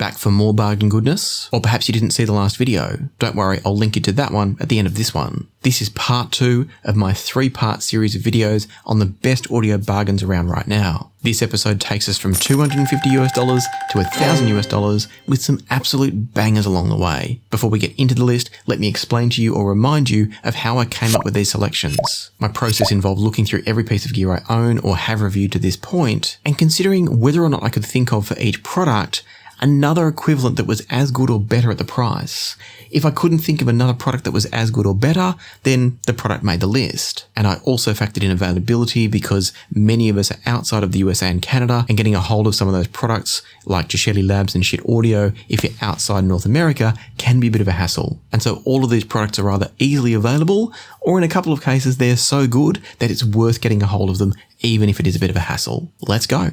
Back for more bargain goodness? Or perhaps you didn't see the last video. Don't worry, I'll link you to that one at the end of this one. This is part 2 of my 3-part series of videos on the best audio bargains around right now. This episode takes us from $250 to $1,000 with some absolute bangers along the way. Before we get into the list, let me explain to you or remind you of how I came up with these selections. My process involved looking through every piece of gear I own or have reviewed to this point and considering whether or not I could think of for each product another equivalent that was as good or better at the price. If I couldn't think of another product that was as good or better, then the product made the list. And I also factored in availability because many of us are outside of the USA and Canada, and getting a hold of some of those products like Gishelli Labs and Shit Audio, if you're outside North America, can be a bit of a hassle. And so all of these products are either easily available, or in a couple of cases they're so good that it's worth getting a hold of them even if it is a bit of a hassle. Let's go.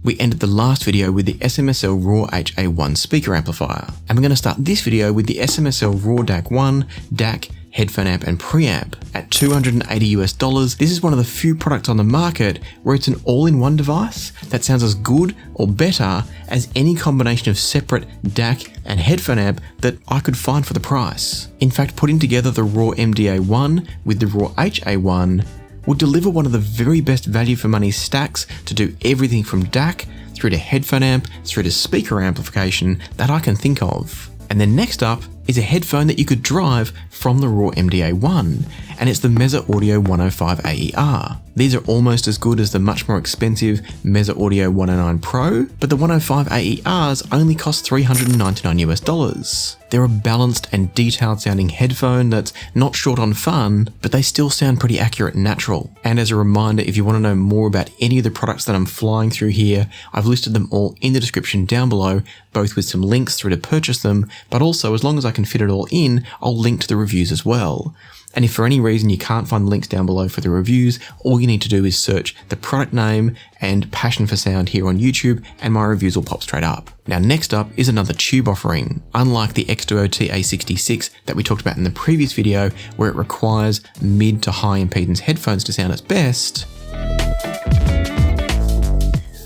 We ended the last video with the SMSL RAW-MDA1 speaker amplifier, and we're going to start this video with the SMSL RAW-MDA1 DAC, headphone amp and preamp at $280. This is one of the few products on the market where it's an all-in-one device that sounds as good or better as any combination of separate DAC and headphone amp that I could find for the price. In fact, putting together the RAW-MDA1 with the RAW-MDA1 will deliver one of the very best value for money stacks to do everything from DAC through to headphone amp through to speaker amplification that I can think of. And then next up is a headphone that you could drive from the RAW-MDA1, and it's the Meze Audio 105 AER. These are almost as good as the much more expensive Meze Audio 109 Pro, but the 105 AERs only cost $399. They're a balanced and detailed sounding headphone that's not short on fun, but they still sound pretty accurate and natural. And as a reminder, if you want to know more about any of the products that I'm flying through here, I've listed them all in the description down below, both with some links through to purchase them, but also as long as I can fit it all in, I'll link to the reviews as well. And if for any reason you can't find the links down below for the reviews, all you need to do is search the product name and passion for sound here on YouTube and my reviews will pop straight up. Now next up is another tube offering. Unlike the xDuoo TA66 that we talked about in the previous video where it requires mid to high impedance headphones to sound its best,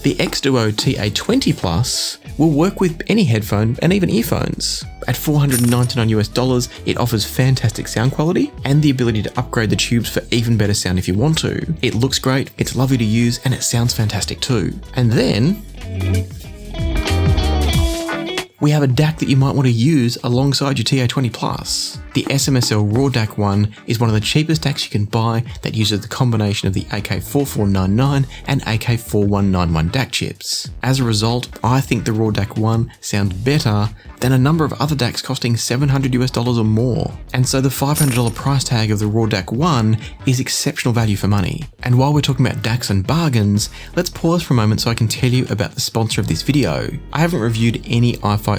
the xDuoo TA20 Plus will work with any headphone and even earphones. At $499, it offers fantastic sound quality and the ability to upgrade the tubes for even better sound if you want to. It looks great, it's lovely to use, and it sounds fantastic too. And then we have a DAC that you might want to use alongside your TA20 Plus. The SMSL RAW-MDA1 is one of the cheapest DACs you can buy that uses the combination of the AK4499 and AK4191 DAC chips. As a result, I think the RAW-MDA1 sounds better than a number of other DACs costing $700 or more. And so the $500 price tag of the RAW-MDA1 is exceptional value for money. And while we're talking about DACs and bargains, let's pause for a moment so I can tell you about the sponsor of this video. I haven't reviewed any FiiO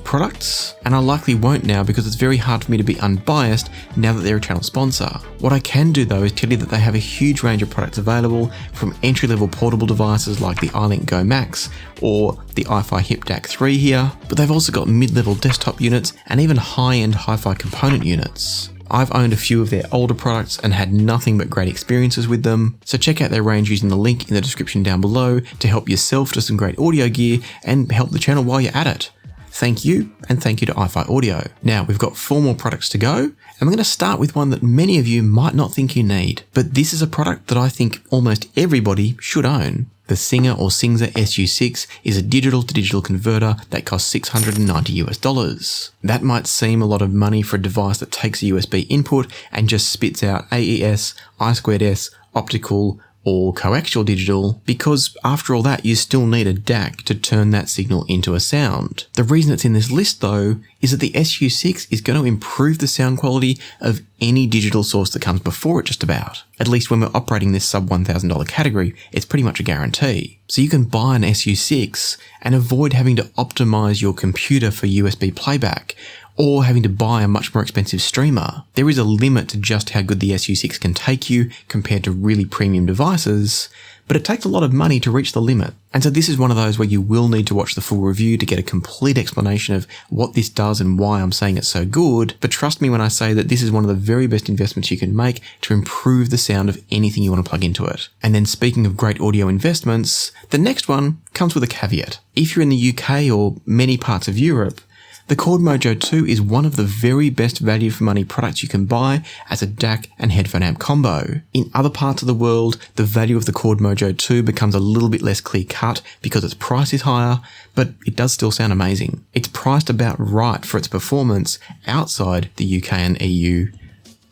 products, and I likely won't now because it's very hard for me to be unbiased now that they're a channel sponsor. What I can do though is tell you that they have a huge range of products available, from entry-level portable devices like the iLink Go Max or the iFi Hip DAC 3 here, but they've also got mid-level desktop units and even high-end hi-fi component units. I've owned a few of their older products and had nothing but great experiences with them, so check out their range using the link in the description down below to help yourself to some great audio gear and help the channel while you're at it. Thank you, and thank you to FiiO. Now, we've got 4 more products to go, and we're going to start with one that many of you might not think you need, but this is a product that I think almost everybody should own. The Singxer or Singxer SU-6 is a digital-to-digital converter that costs $690. That might seem a lot of money for a device that takes a USB input and just spits out AES, I2S, optical, or coaxial digital, because after all that you still need a DAC to turn that signal into a sound. The reason it's in this list though is that the SU-6 is going to improve the sound quality of any digital source that comes before it just about. At least when we're operating this sub $1,000 category, it's pretty much a guarantee. So you can buy an SU-6 and avoid having to optimize your computer for USB playback or having to buy a much more expensive streamer. There is a limit to just how good the SU-6 can take you compared to really premium devices, but it takes a lot of money to reach the limit. And so this is one of those where you will need to watch the full review to get a complete explanation of what this does and why I'm saying it's so good. But trust me when I say that this is one of the very best investments you can make to improve the sound of anything you want to plug into it. And then speaking of great audio investments, the next one comes with a caveat. If you're in the UK or many parts of Europe, the Chord Mojo 2 is one of the very best value for money products you can buy as a DAC and headphone amp combo. In other parts of the world, the value of the Chord Mojo 2 becomes a little bit less clear cut because its price is higher, but it does still sound amazing. It's priced about right for its performance outside the UK and EU,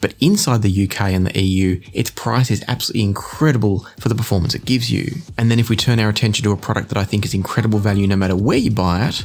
but inside the UK and the EU, its price is absolutely incredible for the performance it gives you. And then if we turn our attention to a product that I think is incredible value no matter where you buy it,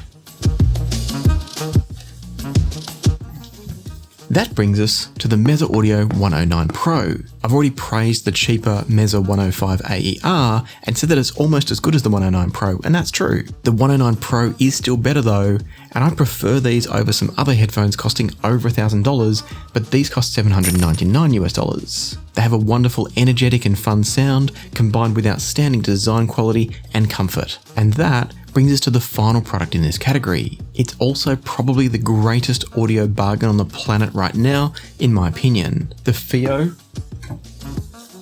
that brings us to the Meze Audio 109 Pro. I've already praised the cheaper Meze 105 AER and said that it's almost as good as the 109 Pro, and that's true. The 109 Pro is still better though, and I prefer these over some other headphones costing over $1,000, but these cost $799 US. They have a wonderful, energetic and fun sound combined with outstanding design quality and comfort. And that brings us to the final product in this category. It's also probably the greatest audio bargain on the planet right now, in my opinion. The FiiO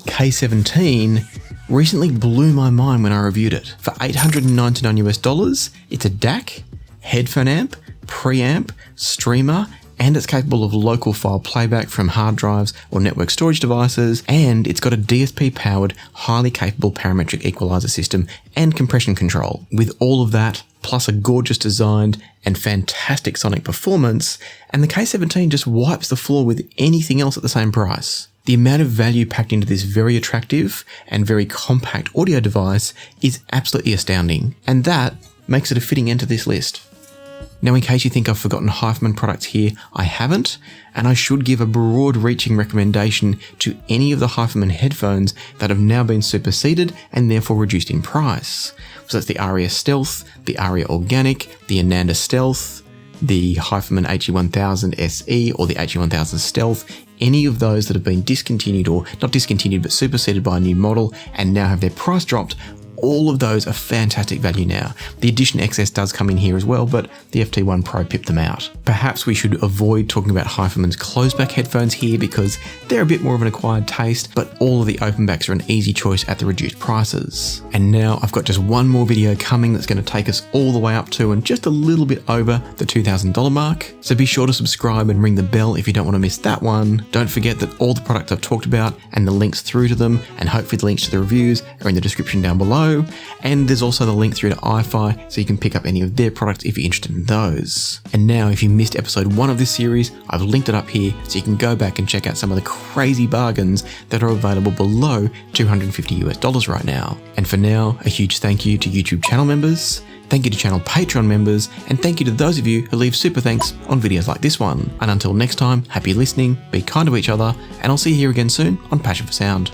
K17 recently blew my mind when I reviewed it. For $899 US, it's a DAC, headphone amp, preamp, streamer, and it's capable of local file playback from hard drives or network storage devices, and it's got a DSP-powered, highly capable parametric equalizer system and compression control. With all of that, plus a gorgeous design and fantastic sonic performance, and the K17 just wipes the floor with anything else at the same price. The amount of value packed into this very attractive and very compact audio device is absolutely astounding, and that makes it a fitting end to this list. Now, in case you think I've forgotten HiFiMan products here, I haven't, and I should give a broad-reaching recommendation to any of the HiFiMan headphones that have now been superseded and therefore reduced in price. So that's the Arya Stealth, the Arya Organic, the Ananda Stealth, the HiFiMan HE1000 SE or the HE1000 Stealth, any of those that have been discontinued or not discontinued but superseded by a new model and now have their price dropped. All of those are fantastic value now. The Edition XS does come in here as well, but the FT1 Pro pipped them out. Perhaps we should avoid talking about HiFiMan's closed-back headphones here because they're a bit more of an acquired taste, but all of the open-backs are an easy choice at the reduced prices. And now I've got just one more video coming that's going to take us all the way up to and just a little bit over the $2,000 mark. So be sure to subscribe and ring the bell if you don't want to miss that one. Don't forget that all the products I've talked about and the links through to them, and hopefully the links to the reviews, are in the description down below. And there's also the link through to iFi so you can pick up any of their products if you're interested in those. And now if you missed episode 1 of this series, I've linked it up here so you can go back and check out some of the crazy bargains that are available below $250 US right now. And for now, a huge thank you to YouTube channel members, thank you to channel Patreon members, and thank you to those of you who leave super thanks on videos like this one. And until next time, happy listening, be kind to each other, and I'll see you here again soon on Passion for Sound.